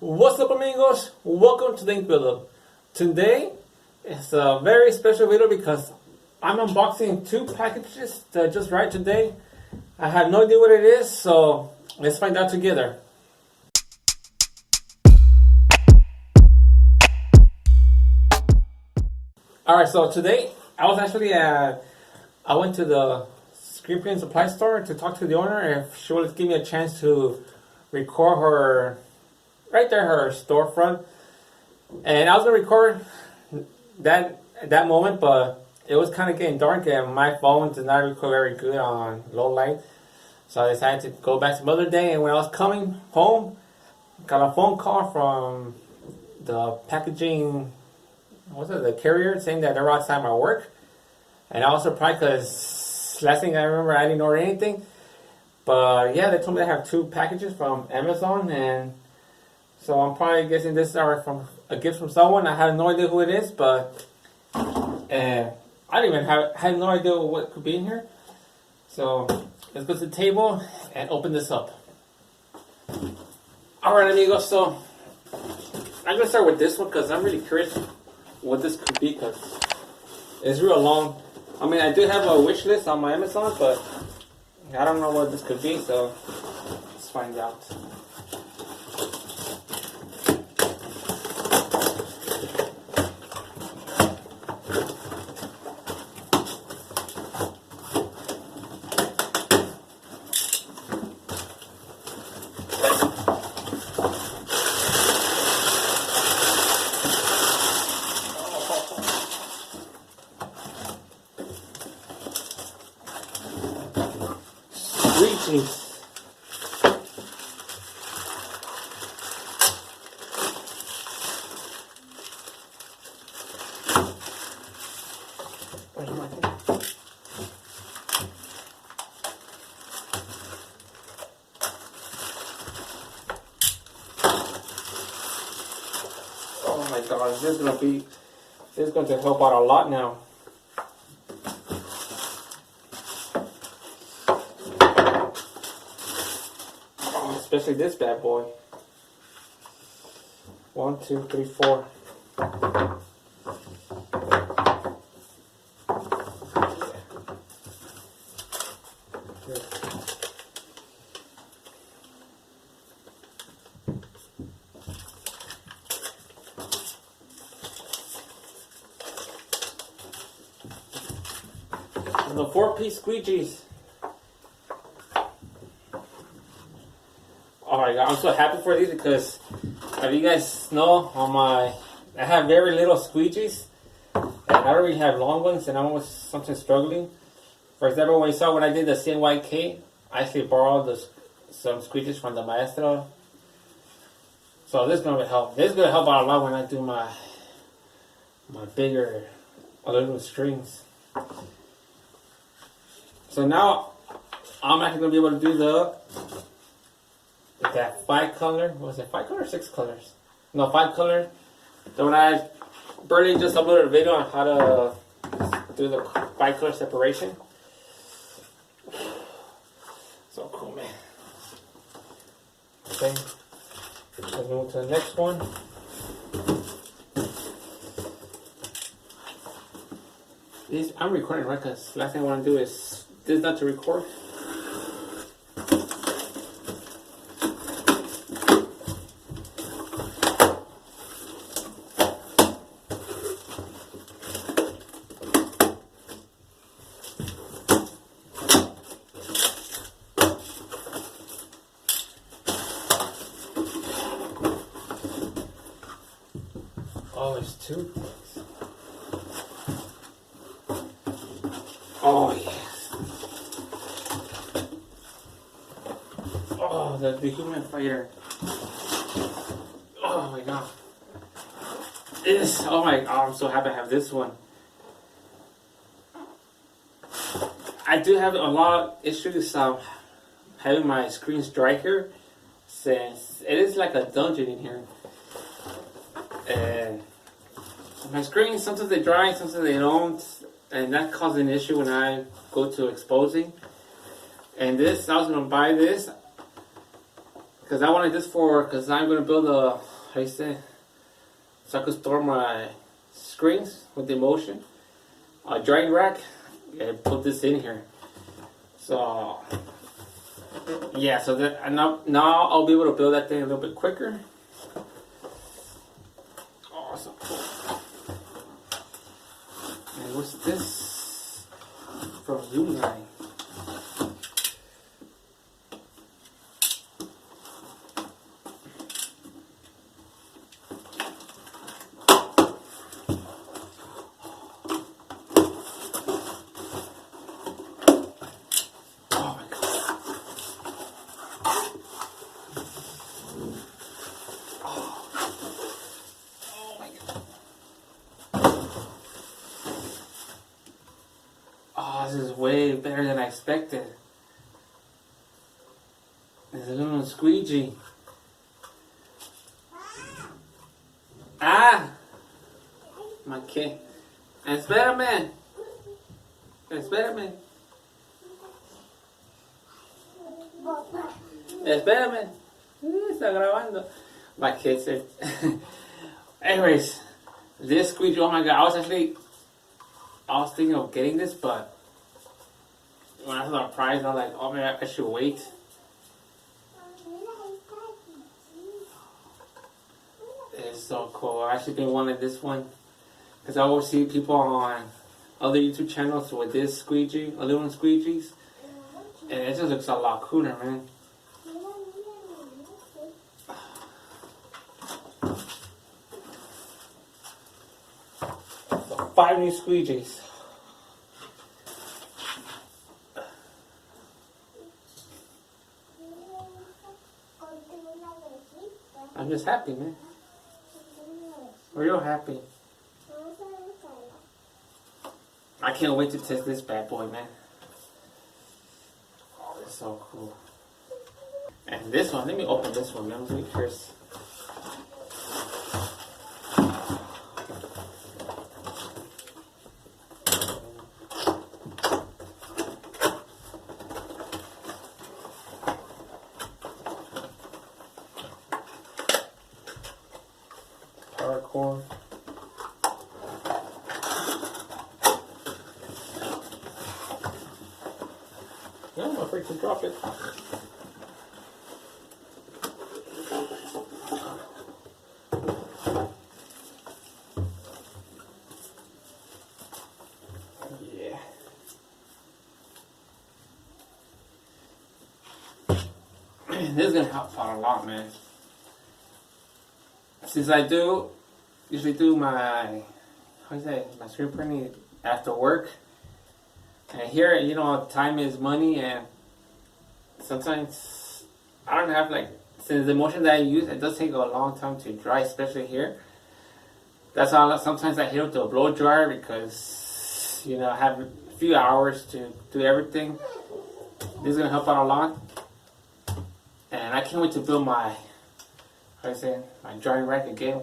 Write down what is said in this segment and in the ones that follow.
What's up, amigos? Welcome to the Ink GoldUp. Today is a very special video because I'm unboxing two packages that I just arrived today. I have no idea what it is, so let's find out together. Alright, so today I was actually I went to the screen print supply store to talk to the owner if she would give me a chance to record her right there, her storefront. And I was gonna record that at that moment, but it was kind of getting dark and my phone did not record very good on low light. So I decided to go back some other day, and when I was coming home, got a phone call from the packaging, the carrier, saying that they're outside my work. And I was surprised because last thing I remember, I didn't order anything. But yeah, they told me they have two packages from Amazon, and so I'm probably guessing this is from a gift from someone. I have no idea who it is, but I didn't even had no idea what could be in here. So let's go to the table and open this up. Alright, amigos, so I'm going to start with this one because I'm really curious what this could be because it's real long. I mean, I do have a wish list on my Amazon, but I don't know what this could be, so let's find out. Squeeges. Oh my gosh, this is going to help out a lot now. Especially this bad boy. 1, 2, 3, 4. The 4-piece Squeeges. Oh my god, I'm so happy for these because as you guys know, I have very little Squeeges and I don't really have long ones, and I'm always something struggling. For example, when you saw when I did the CNYK, I actually borrowed some Squeeges from the maestro. So this is going to help. This is going to help out a lot when I do my bigger aluminum strings. So now I'm actually going to be able to do that 5 color, was it 5 color or 6 colors? No, 5 color. So when I barely just uploaded a video on how to do the 5 color separation. So cool, man. Okay, let's move to the next one. I'm recording right because last thing I want to do is this not to record. Oh, there's 2 things. Oh, yes. Oh, the Dehumidifier. Oh my god. Oh my god, I'm so happy I have this one. I do have a lot of issues having my screens dry here, since it is like a dungeon in here. And my screens, sometimes they dry, sometimes they don't. And that caused an issue when I go to exposing. And this, I was going to buy this Because I wanted this because I'm going to build a, how do you say, so I could store my screens with the motion. A drying rack, and put this in here. So, yeah, so that, now I'll be able to build that thing a little bit quicker. Oh, so cool. And what's this? From Durometer. This is way better than I expected. There's a little squeegee. Ah! My kid. Espérame. Espérame. Espérame. Está grabando. My kid said. Anyways, this squeegee, oh my god, I was thinking of getting this, but when I saw the price, I was like, oh man, I should wait. It's so cool. I actually been wanting this one because I always see people on other YouTube channels with this squeegee, aluminum squeegees, and it just looks a lot cooler, man. So 5 new squeegees. I'm just happy, man. Real happy. I can't wait to test this bad boy, man. Oh, it's so cool. And this one, let me open this one, man. Let me first. Cord. Yeah, I'm afraid to drop it. Yeah. This is gonna help out a lot, man. Since I usually do my, my screen printing after work. And here, you know, time is money, and sometimes I don't have since the motion that I use, it does take a long time to dry, especially here. That's how sometimes I hit it with a blow dryer because, you know, I have a few hours to do everything. This is going to help out a lot. And I can't wait to build my, my drying rack again.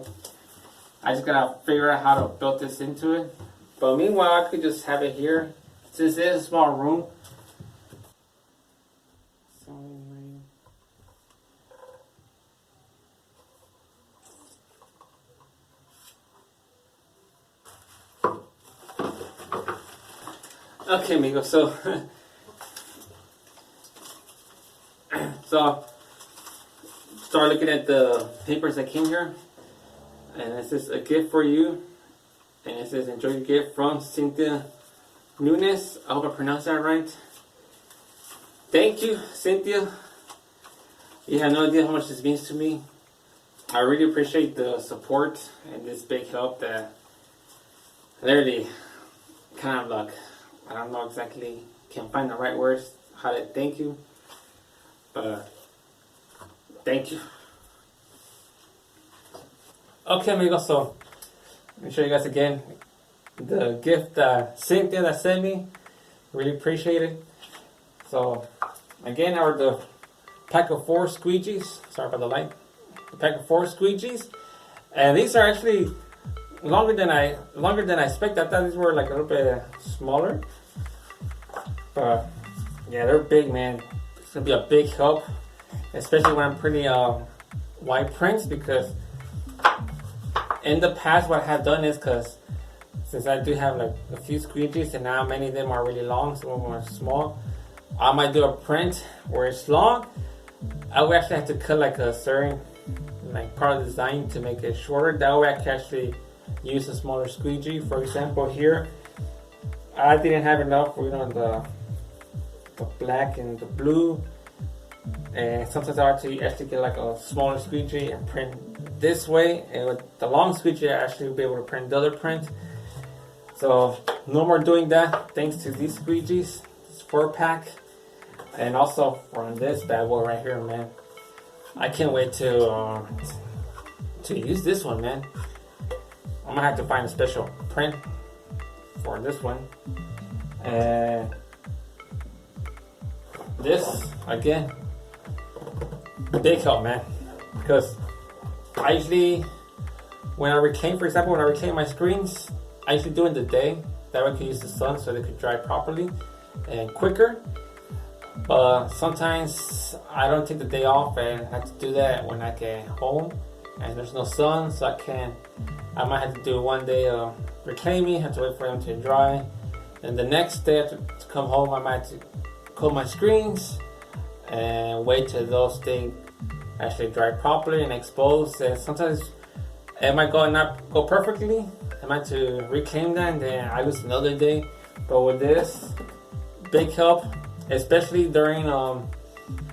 I just gotta figure out how to build this into it. But meanwhile, I could just have it here. Since it is a small room. Okay, amigos, so start looking at the papers that came here, and it says a gift for you, and it says enjoy your gift from Cynthia Nunes. I hope I pronounced that right. Thank you, Cynthia. You have no idea how much this means to me. I really appreciate the support and this big help that literally kind of like, I don't know exactly, can't find the right words how to thank you, but thank you. Okay, amigos, so let me show you guys again the gift that Cynthia that sent me. Really appreciate it. So again, I ordered the pack of 4 Squeeges. Sorry about the light. The pack of 4 Squeeges, and these are actually longer than I expected. I thought these were like a little bit smaller, but yeah, they're big, man. It's gonna be a big help. especially when I'm printing wide prints, because in the past what I have done is, because since I do have like a few squeegees and now many of them are really long, some of them are small, I might do a print where it's long. I would actually have to cut like a certain like part of the design to make it shorter. That way I can actually use a smaller squeegee. For example, here I didn't have enough for, you know, the black and the blue, and sometimes I actually get like a smaller squeegee and print this way, and with the long squeegee I actually will be able to print the other print. So no more doing that, thanks to these squeegees, this 4-pack, and also from this bad boy right here, man. I can't wait to use this one, man. I'm gonna have to find a special print for this one. And this, again, big help, man. Because I usually, when I reclaim, for example, when I reclaim my screens, I usually do it in the day. That way I can use the sun so they could dry properly and quicker. But sometimes I don't take the day off and have to do that when I get home and there's no sun, so I might have to do one day of reclaiming, have to wait for them to dry. And the next day to come home, I might have to coat my screens and wait till those things actually dry properly and expose. And sometimes it might not go perfectly. I might have to reclaim that and then I lose another day. But with this, big help, especially during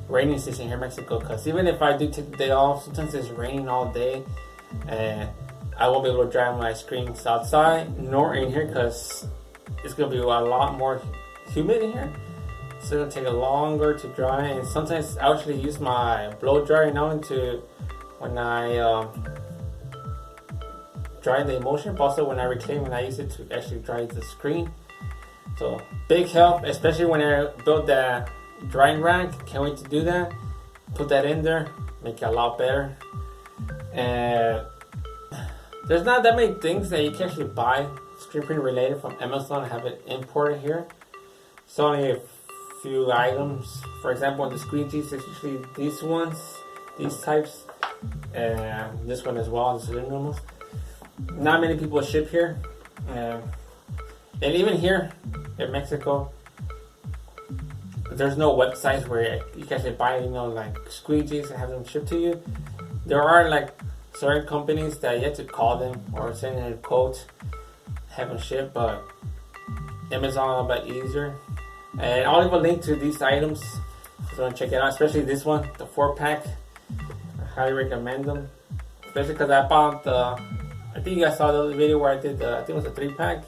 rainy season here in Mexico, because even if I do take the day off, sometimes it's raining all day and I won't be able to dry my screens outside nor in here, because it's going to be a lot more humid in here, so it's going to take longer to dry. And sometimes I actually use my blow dryer now into when I dry the emulsion, but also when I reclaim, when I use it to actually dry the screen. So big help, especially when I built that drying rack. Can't wait to do that. Put that in there, make it a lot better. And there's not that many things that you can actually buy screen print related from Amazon and have it imported here. It's only a few items. For example, the Squeeges, it's usually these ones, these types, and this one as well, the cylinders. Not many people ship here. And even here in Mexico, there's no websites where you can actually buy, you know, like Squeegees and have them shipped to you. There are like certain companies that you have to call them or send in a quote, have them shipped, but Amazon a little bit easier. And I'll leave a link to these items if you want to check it out, especially this one, the 4-pack. I highly recommend them, especially because I bought I think you guys saw the other video where I did I think it was a 3-pack.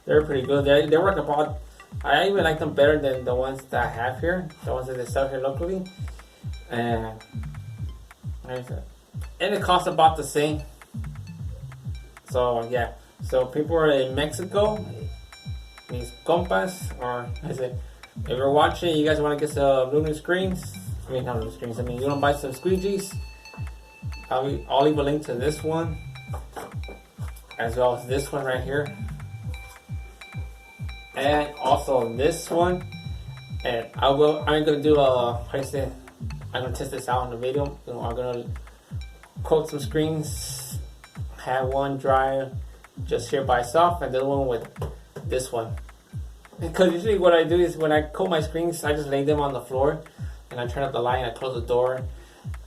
They're pretty good. They work about, I even like them better than the ones that I have here, the ones that they sell here locally. And it costs about the same. So yeah, so people are in Mexico, mis compas, or if you're watching, you guys want to get some new screens, not new screens, you want to buy some Squeegees, I'll leave a link to this one as well as this one right here, and also this one. And I'm gonna do I'm gonna test this out in the video. I'm gonna coat some screens, have one dry just here by itself, and the other one with this one. Because usually what I do is when I coat my screens, I just lay them on the floor and I turn up the light and I close the door.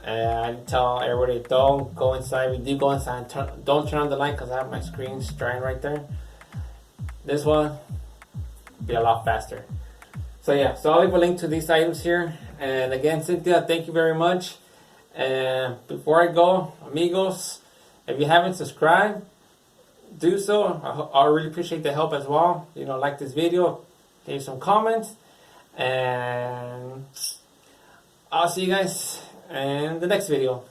And I tell everybody, don't go inside. We do go inside, don't turn on the light because I have my screens drying right there. This one be a lot faster. So yeah, so I'll leave a link to these items here. And again, Cynthia, thank you very much. And before I go, amigos, if you haven't subscribed, do so. I really appreciate the help as well. You know, like this video, leave some comments, and I'll see you guys in the next video.